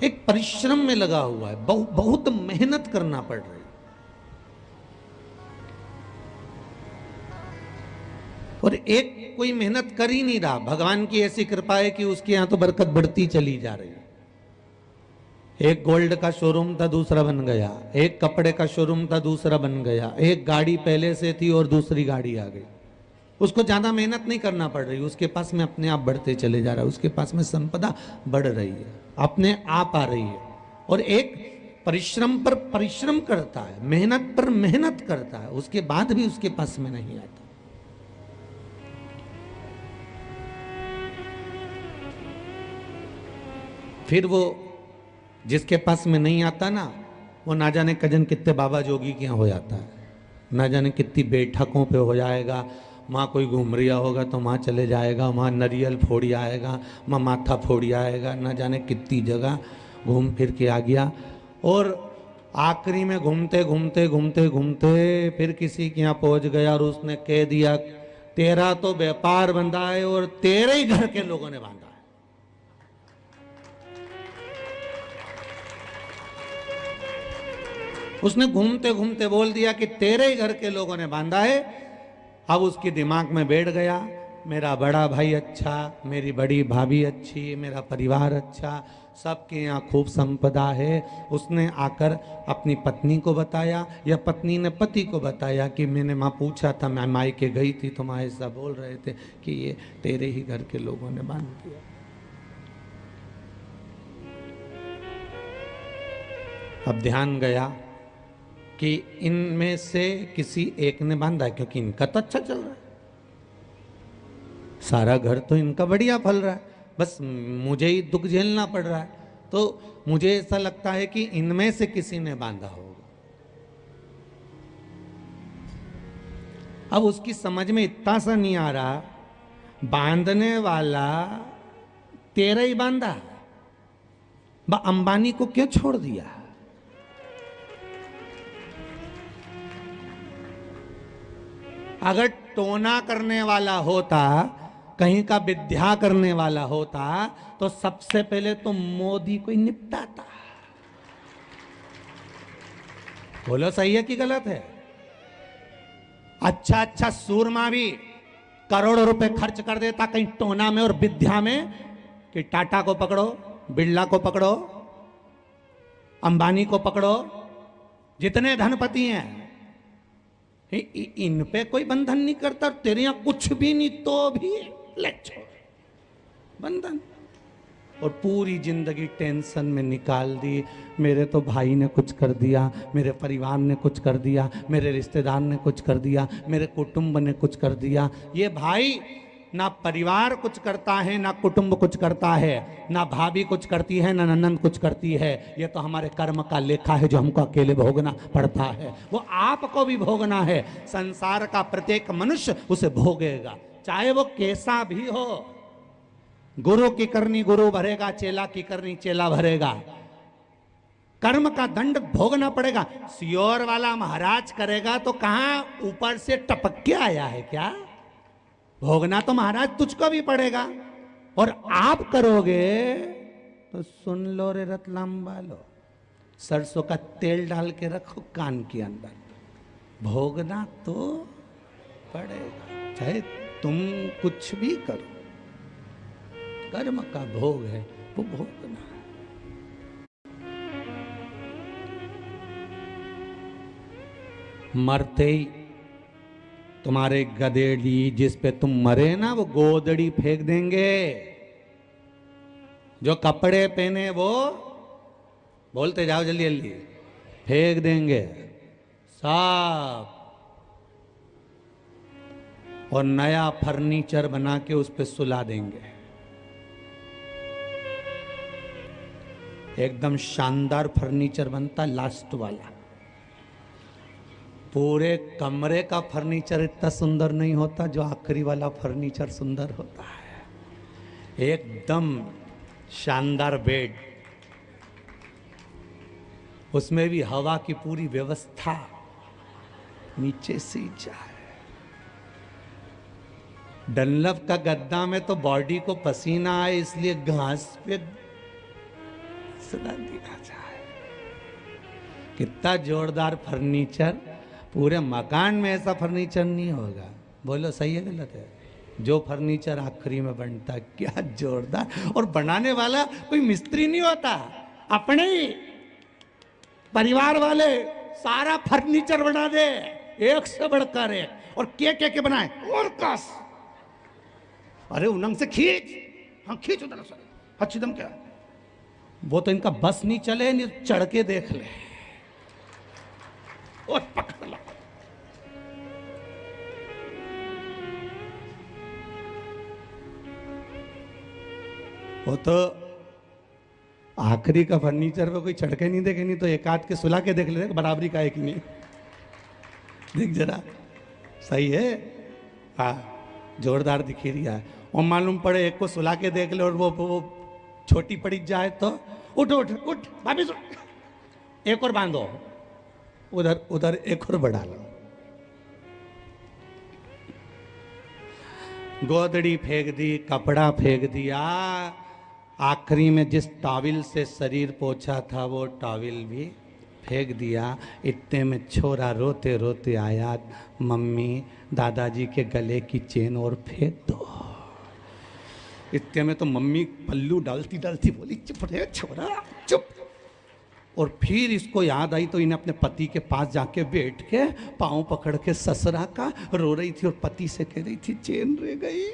एक परिश्रम में लगा हुआ है, बहुत मेहनत करना पड़ रही है। और एक कोई मेहनत कर ही नहीं रहा, भगवान की ऐसी कृपा है कि उसके यहां तो बरकत बढ़ती चली जा रही है। एक गोल्ड का शोरूम था, दूसरा बन गया, एक कपड़े का शोरूम था, दूसरा बन गया, एक गाड़ी पहले से थी और दूसरी गाड़ी आ गई। उसको ज्यादा मेहनत नहीं करना पड़ रही, उसके पास में अपने आप बढ़ते चले जा रहा है, उसके पास में संपदा बढ़ रही है, अपने आप आ रही है। और एक परिश्रम पर परिश्रम करता है, मेहनत पर मेहनत करता है, उसके बाद भी उसके पास में नहीं आता। फिर वो जिसके पास में नहीं आता ना, वो ना जाने कजन कितने बाबा जोगी के यहाँ हो जाता है, ना जाने कितनी बैठकों पे हो जाएगा, वहाँ कोई घूम रिया होगा तो वहाँ चले जाएगा, वहाँ नरियल फोड़ी आएगा, वहाँ माथा फोड़ी आएगा, ना जाने कितनी जगह घूम फिर के आ गया। और आखिरी में घूमते घूमते घूमते घूमते फिर किसी के यहाँ पहुंच गया और उसने कह दिया तेरा तो व्यापार बंधा है और तेरे ही घर के लोगों ने बांधा है। उसने घूमते घूमते बोल दिया कि तेरे ही घर के लोगों ने बांधा है। अब उसके दिमाग में बैठ गया मेरा बड़ा भाई अच्छा, मेरी बड़ी भाभी अच्छी, मेरा परिवार अच्छा, सबके यहाँ खूब संपदा है। उसने आकर अपनी पत्नी को बताया या पत्नी ने पति को बताया कि मैंने माँ पूछा था, मैं मायके गई थी तो माँ ऐसा बोल रहे थे कि ये तेरे ही घर के लोगों ने बांध दिया। अब ध्यान गया कि इनमें से किसी एक ने बांधा, क्योंकि इनका तो अच्छा चल रहा है, सारा घर तो इनका बढ़िया फल रहा है, बस मुझे ही दुख झेलना पड़ रहा है। तो मुझे ऐसा लगता है कि इनमें से किसी ने बांधा होगा। अब उसकी समझ में इतना सा नहीं आ रहा, बांधने वाला तेरा ही बांधा, अंबानी को क्यों छोड़ दिया? अगर टोना करने वाला होता, कहीं का विद्या करने वाला होता, तो सबसे पहले तो मोदी को ही निपटाता। बोलो सही है कि गलत है? अच्छा अच्छा सूरमा भी करोड़ों रुपए खर्च कर देता कहीं टोना में और विद्या में, कि टाटा को पकड़ो, बिरला को पकड़ो, अंबानी को पकड़ो, जितने धनपति हैं इन पे कोई बंधन नहीं करता। तेरे यहां कुछ भी नहीं तो भी ले छोड़ बंधन, और पूरी जिंदगी टेंशन में निकाल दी। मेरे तो भाई ने कुछ कर दिया, मेरे परिवार ने कुछ कर दिया, मेरे रिश्तेदार ने कुछ कर दिया, मेरे कुटुंब ने कुछ कर दिया। ये भाई ना परिवार कुछ करता है, ना कुटुंब कुछ करता है, ना भाभी कुछ करती है, ना ननंद कुछ करती है। ये तो हमारे कर्म का लेखा है जो हमको अकेले भोगना पड़ता है, वो आपको भी भोगना है। संसार का प्रत्येक मनुष्य उसे भोगेगा, चाहे वो कैसा भी हो। गुरु की करनी गुरु भरेगा, चेला की करनी चेला भरेगा। कर्म का दंड भोगना पड़ेगा। सियोर वाला महाराज करेगा तो कहां ऊपर से टपक के आया है क्या? भोगना तो महाराज तुझको भी पड़ेगा, और आप करोगे तो सुन लो रे रतलाम वालो, सरसों का तेल डाल के रखो कान के अंदर, भोगना तो पड़ेगा, चाहे तुम कुछ भी करो। कर्म का भोग है, वो भोगना है। मरते ही तुम्हारे गधेड़ी जिस पे तुम मरे ना, वो गोदड़ी फेंक देंगे। जो कपड़े पहने वो, बोलते जाओ जल्दी जल्दी, फेंक देंगे सब, और नया फर्नीचर बना के उस पे सुला देंगे। एकदम शानदार फर्नीचर बनता, लास्ट वाला। पूरे कमरे का फर्नीचर इतना सुंदर नहीं होता जो आखिरी वाला फर्नीचर सुंदर होता है। एकदम शानदार बेड, उसमें भी हवा की पूरी व्यवस्था, नीचे से जाए। डनलप का गद्दा में तो बॉडी को पसीना आए इसलिए घास पे सुला दिया जाए। कितना जोरदार फर्नीचर। पूरे मकान में ऐसा फर्नीचर नहीं होगा। बोलो सही है गलत है? जो फर्नीचर आखिरी में बनता, क्या जोरदार। और बनाने वाला कोई मिस्त्री नहीं होता, अपने ही परिवार वाले सारा फर्नीचर बना दे, एक से बढ़कर एक, और के बनाए और कस। अरे उनंग से खींच, हाँ खींच उधर से, अच्छी दम क्या। वो तो इनका बस नहीं चले, नहीं चढ़ के देख ले, और पकड़ लो। वो तो आखिरी का फर्नीचर पे कोई चढ़के नहीं देखे, नहीं तो एक आध के सुला के देख ले, बराबरी का एक नहीं। देख जरा, सही है, हाँ जोरदार दिखी रही है। और मालूम पड़े एक को सुला के देख ले और वो छोटी पड़ी जाए तो उठ उठ उठ, भाभी एक और बांधो, उधर उधर एक और बढ़ा लो। गोदड़ी फेंक दी, कपड़ा फेंक दिया, आखिरी में जिस टॉवल से शरीर पोंछा था वो टॉवल भी फेंक दिया। इतने में छोरा रोते रोते आया, मम्मी दादाजी के गले की चेन और फेंक दो। इतने में तो मम्मी पल्लू डालती डालती बोली, चुप रहे छोरा चुप। और फिर इसको याद आई तो इन्हें अपने पति के पास जाके बैठ के पाँव पकड़ के ससुरा का रो रही थी और पति से कह रही थी चेन रह गई।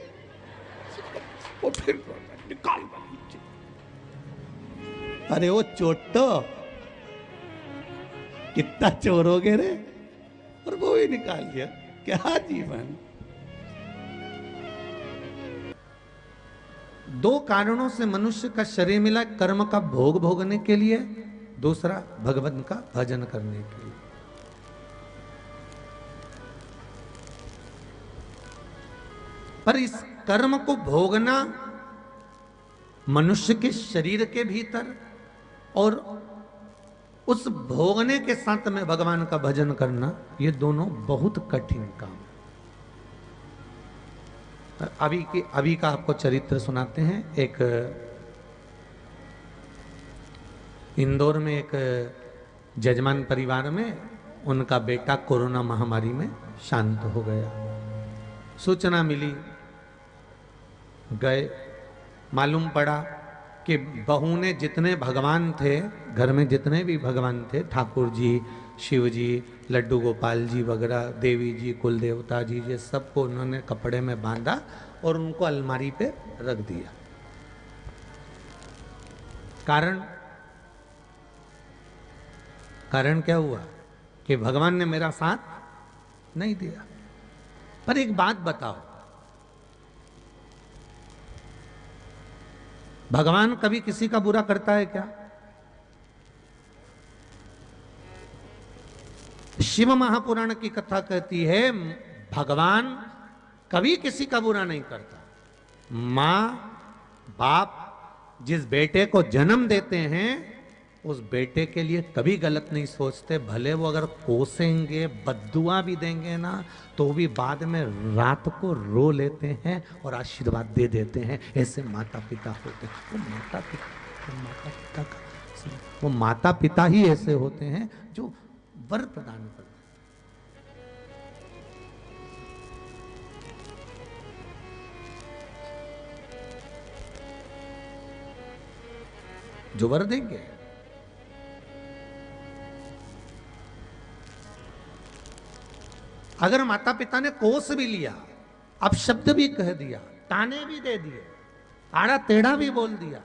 और फिर निकाल, अरे वो चोटो कितना चोरोगे रे, और वो भी निकाल लिया। क्या जीवन। दो कारणों से मनुष्य का शरीर मिला, कर्म का भोग भोगने के लिए, दूसरा भगवान का भजन करने के लिए। पर इस कर्म को भोगना मनुष्य के शरीर के भीतर और उस भोगने के साथ में भगवान का भजन करना, ये दोनों बहुत कठिन काम है। अभी का आपको चरित्र सुनाते हैं। एक इंदौर में एक जजमान परिवार में उनका बेटा कोरोना महामारी में शांत हो गया। सूचना मिली, गए, मालूम पड़ा कि बहू ने जितने भगवान थे घर में, जितने भी भगवान थे, ठाकुर जी, शिव जी, लड्डू गोपाल जी वगैरह, देवी जी, कुल देवता जी, ये सबको उन्होंने कपड़े में बांधा और उनको अलमारी पे रख दिया। कारण क्या हुआ कि भगवान ने मेरा साथ नहीं दिया। पर एक बात बताओ, भगवान कभी किसी का बुरा करता है क्या? शिव महापुराण की कथा कहती है भगवान कभी किसी का बुरा नहीं करता। मां बाप जिस बेटे को जन्म देते हैं उस बेटे के लिए कभी गलत नहीं सोचते। भले वो अगर कोसेंगे, बद्दुआ भी देंगे ना, तो भी बाद में रात को रो लेते हैं और आशीर्वाद दे देते हैं। ऐसे माता पिता होते हैं। वो माता पिता ही ऐसे होते हैं जो वर प्रदान करते हैं, जो वर देंगे। अगर माता पिता ने कोस भी लिया, अब शब्द भी कह दिया, ताने भी दे दिए, आड़ा टेढ़ा भी बोल दिया,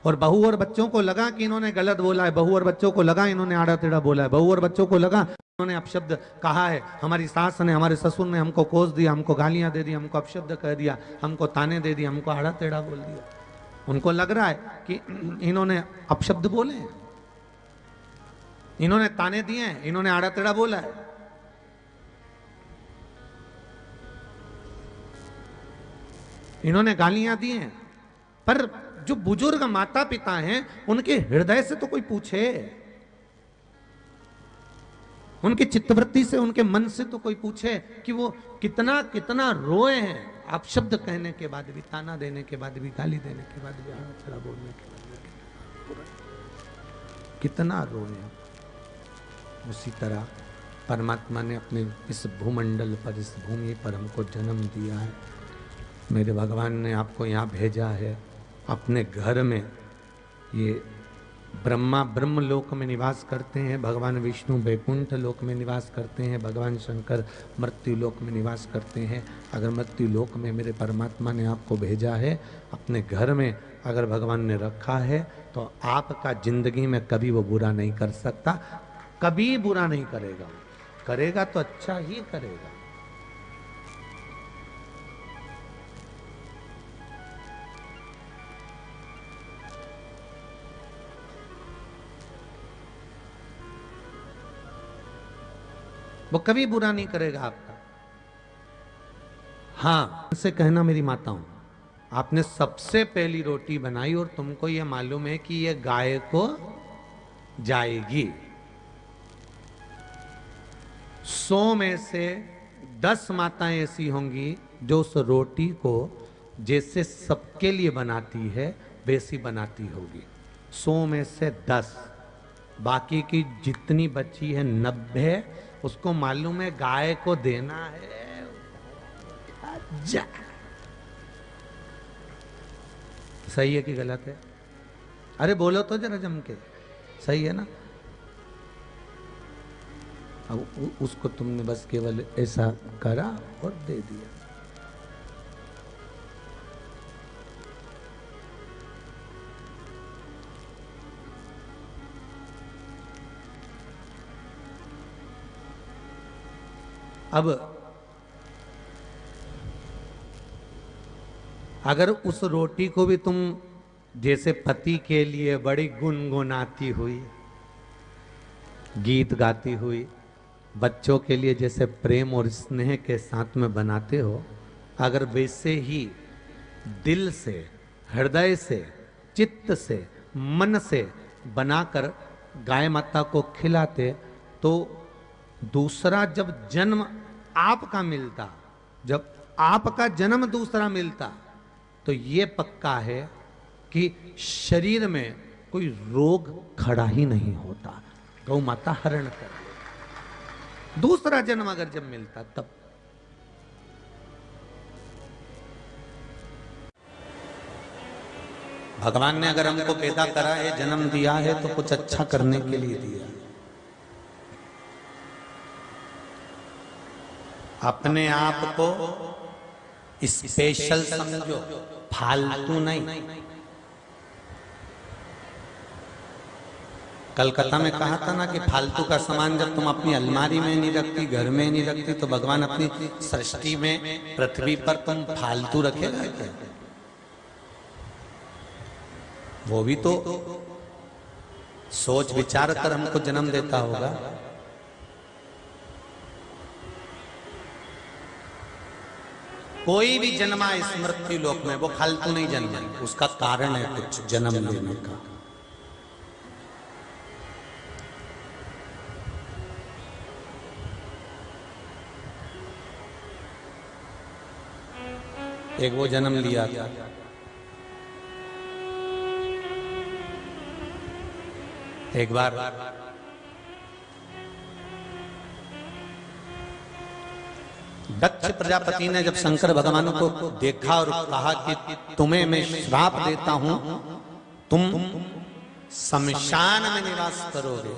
और बहू और बच्चों को लगा कि इन्होंने गलत बोला है, बहू और बच्चों को लगा इन्होंने आड़ा टेढ़ा बोला है, बहू और बच्चों को लगा इन्होंने अपशब्द कहा है, हमारी सास ने, हमारे ससुर ने हमको कोस दिया, हमको गालियां दे दी, हमको अपशब्द कह दिया, हमको ताने दे दिए, हमको आड़ा टेढ़ा बोल दिया। उनको लग रहा है कि इन्होंने अपशब्द बोले हैं, इन्होंने ताने दिए हैं, इन्होंने आड़ा टेढ़ा बोला है। इन्होंने गालियां दी हैं। पर जो बुजुर्ग माता पिता हैं उनके हृदय से तो कोई पूछे, उनकी चित्तवृत्ति से, उनके मन से तो कोई पूछे कि वो कितना कितना रोए हैं आप शब्द कहने के बाद भी, ताना देने के बाद भी, गाली देने के बाद भी, आड़ा बोलने के बाद भी कितना रोए हैं। उसी तरह परमात्मा ने अपने इस भूमंडल पर, इस भूमि पर हमको जन्म दिया है। मेरे भगवान ने आपको यहाँ भेजा है अपने घर में। ये ब्रह्मा ब्रह्म लोक में निवास करते हैं, भगवान विष्णु वैकुंठ लोक में निवास करते हैं, भगवान शंकर मृत्यु लोक में निवास करते हैं। अगर मृत्यु लोक में मेरे परमात्मा ने आपको भेजा है, अपने घर में अगर भगवान ने रखा है, तो आपका जिंदगी में कभी वो बुरा नहीं कर सकता, कभी बुरा नहीं करेगा। करेगा तो अच्छा ही करेगा। वो कभी बुरा नहीं करेगा आपका। हाँ, उनसे कहना मेरी माता हूं, आपने सबसे पहली रोटी बनाई और तुमको ये मालूम है कि ये गाय को जाएगी। 100 में से 10 माताएं ऐसी होंगी जो उस रोटी को जैसे सबके लिए बनाती है वैसी बनाती होगी। 100 में से 10, बाकी की जितनी बची है 90 उसको मालूम है गाय को देना है। सही है कि गलत है? अरे बोलो तो जरा जम के, सही है ना? अब उसको तुमने बस केवल ऐसा करा और दे दिया। अब अगर उस रोटी को भी तुम जैसे पति के लिए बड़ी गुनगुनाती हुई, गीत गाती हुई, बच्चों के लिए जैसे प्रेम और स्नेह के साथ में बनाते हो, अगर वैसे ही दिल से, हृदय से, चित्त से, मन से बनाकर गाय माता को खिलाते, तो दूसरा जब जन्म आपका मिलता, जब आपका जन्म दूसरा मिलता, तो ये पक्का है कि शरीर में कोई रोग खड़ा ही नहीं होता। गौ माता हरण कर दूसरा जन्म अगर जब मिलता तब। भगवान ने अगर हमको पैदा करा है, जन्म दिया है, तो कुछ अच्छा करने के लिए दिया। अपने आप को स्पेशल समझो, फालतू नहीं। कलकत्ता में कहा था ना कि फालतू का सामान जब तुम अपनी अलमारी में नहीं रखती, घर में नहीं रखती, तो भगवान अपनी सृष्टि में, पृथ्वी पर तुम फालतू रखेगा क्या? वो भी तो सोच विचार कर हमको जन्म देता होगा। कोई भी जन्मा इस मृत्यु लोक में वो फालतू नहीं जन्मा, उसका कारण है कुछ जन्म लेने का। एक वो जन्म लिया था, एक बार दक्ष प्रजापति ने जब शंकर भगवान को देखा और कहा कि तुम्हें मैं श्राप देता हूं, तुम शमशान में निवास करोगे,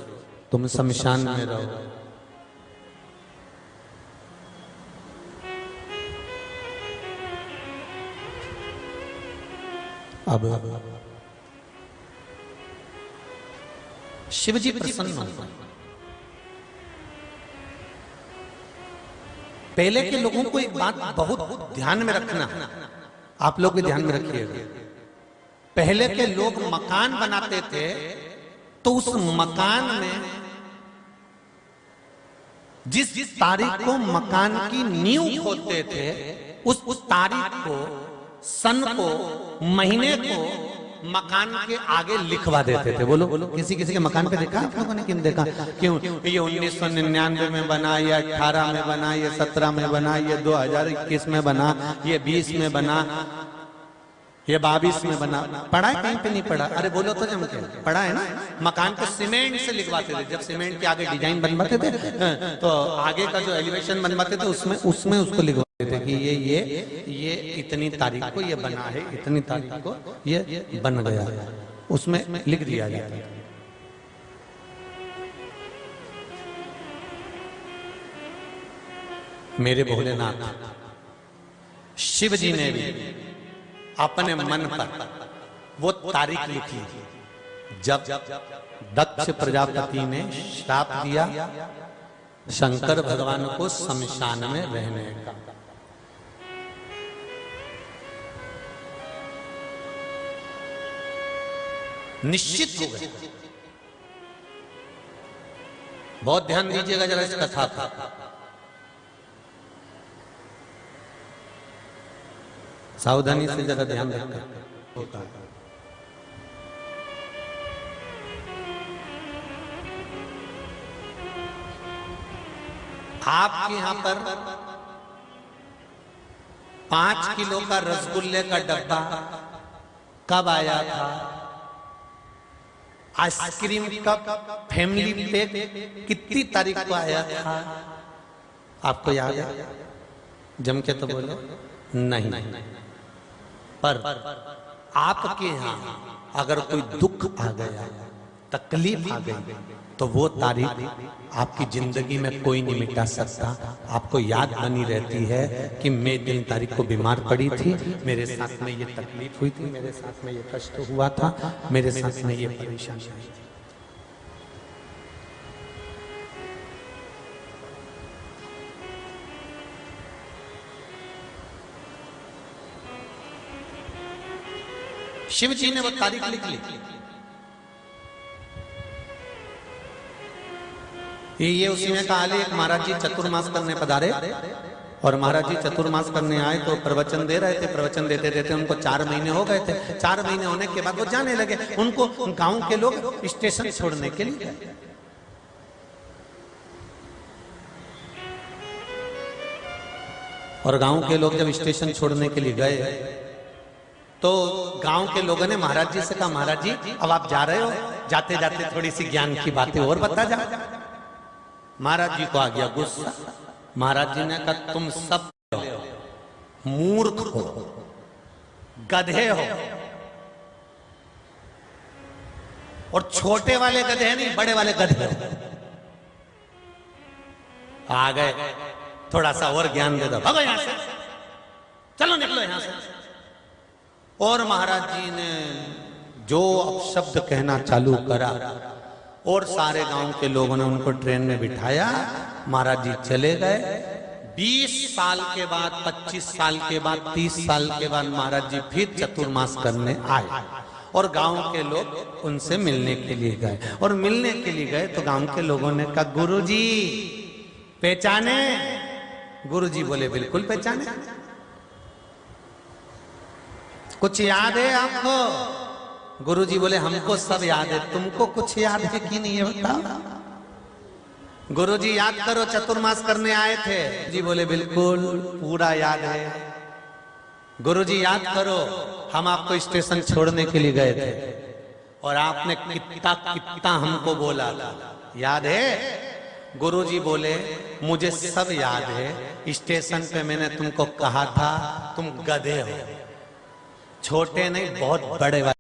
तुम शमशान में रहोगे। अब शिवजी प्रसन्न हो। पहले के लोगों को एक बात बहुत ध्यान में रखना, आप लोग भी ध्यान में रखिएगा। पहले के लोग मकान बनाते थे तो उस मकान में जिस तारीख को मकान की नींव खोदते थे, उस तारीख को, सन को, महीने को मकान के आगे लिखवा देते थे। बोलो किसी किसी के मकान पे देखा आप लोगों ने? किन देखा? क्यों? ये 1999 में बना, ये 18 में बना, ये 17 में बना, ये 2021 में बना, ये 20 में बना, ये 22 में बना। पढ़ा है कहीं पे? नहीं पढ़ा। अरे बोलो तो जम के पढ़ा है ना। मकान को सीमेंट से लिखवाते थे। जब सीमेंट के आगे डिजाइन बनवाते थे तो आगे का जो एलिवेशन बनवाते थे उसमें उसको लिखवाते थे कि ये इतनी तारीख को ये बना है, इतनी तारीख को ये बन गया, उसमें लिख दिया जाता है। मेरे भोलेनाथ शिव जी ने भी अपने मन पर वो तारीख लिखी जब दक्ष प्रजापति ने श्राप दिया शंकर भगवान को शमशान में रहने का। निश्चित हो गए। बहुत ध्यान दीजिएगा जरा इस कथा का। सावधानी से जरा ध्यान रखना। आपके यहां पर 5 किलो का रसगुल्ले का डब्बा कब आया था? आइसक्रीम का फैमिली पैक कितनी तारीख को आया था? आपको याद है? जम के तो बोलो नहीं। पर आपके यहां अगर कोई दुख आ गया, तकलीफ आ गई, तो वो तारीख आपकी जिंदगी में कोई नहीं मिटा सकता। आपको याद बनी रहती है कि मैं दिन तारीख को बीमार पड़ी थी, मेरे साथ में ये तकलीफ हुई थी, मेरे साथ में ये कष्ट हुआ था, मेरे साथ में ये परेशानी आई थी। शिव जी ने वो तारीख लिख ली। ये उसी में कहा एक महाराज जी चतुर्मास करने पधारे, और महाराज जी चतुर्मास करने आए तो प्रवचन दे रहे थे। प्रवचन देते देते उनको 4 महीने हो गए थे। 4 महीने होने के बाद वो जाने लगे। उनको गांव के लोग स्टेशन छोड़ने के लिए गए। और गांव के लोग जब स्टेशन छोड़ने के लिए गए तो गांव के लोगों ने महाराज जी से कहा, महाराज जी अब आप जा रहे हो, जाते जाते थोड़ी सी ज्ञान की बातें और बता जा। महाराज जी को आ गया गुस्सा। महाराज जी ने कहा, तुम सब मूर्ख हो, गधे हो, और छोटे वाले गधे नहीं, बड़े वाले गधे हो। आ गए, थोड़ा सा और ज्ञान दे दो, भागो यहां से, चलो निकलो यहां से। और महाराज जी ने जो अपशब्द कहना चालू करा, और सारे गांव के लोगों ने उनको ट्रेन में बिठाया। महाराज जी चले गए। 20 साल के बाद, 25 साल के बाद, 30 साल के बाद महाराज जी फिर चतुर्मास करने आए, और गांव के लोग उनसे मिलने के लिए गए। और मिलने के लिए गए तो गांव के लोगों ने कहा, गुरुजी पहचाने? गुरुजी बोले, बिल्कुल पहचाने। कुछ याद है आपको? गुरुजी बोले, हमको सब याद है, तुमको कुछ याद है कि नहीं है बताओ। गुरुजी याद करो, चतुर्मास करने आए थे। जी बोले, बिल्कुल पूरा याद है। गुरुजी याद करो, हम आपको स्टेशन छोड़ने के लिए गए थे, और आपने कितना कितना हमको बोला था, याद है? गुरुजी बोले, मुझे सब याद है। स्टेशन पे मैंने तुमको कहा था तुम गधे हो, छोटे नहीं बहुत बड़े वाले।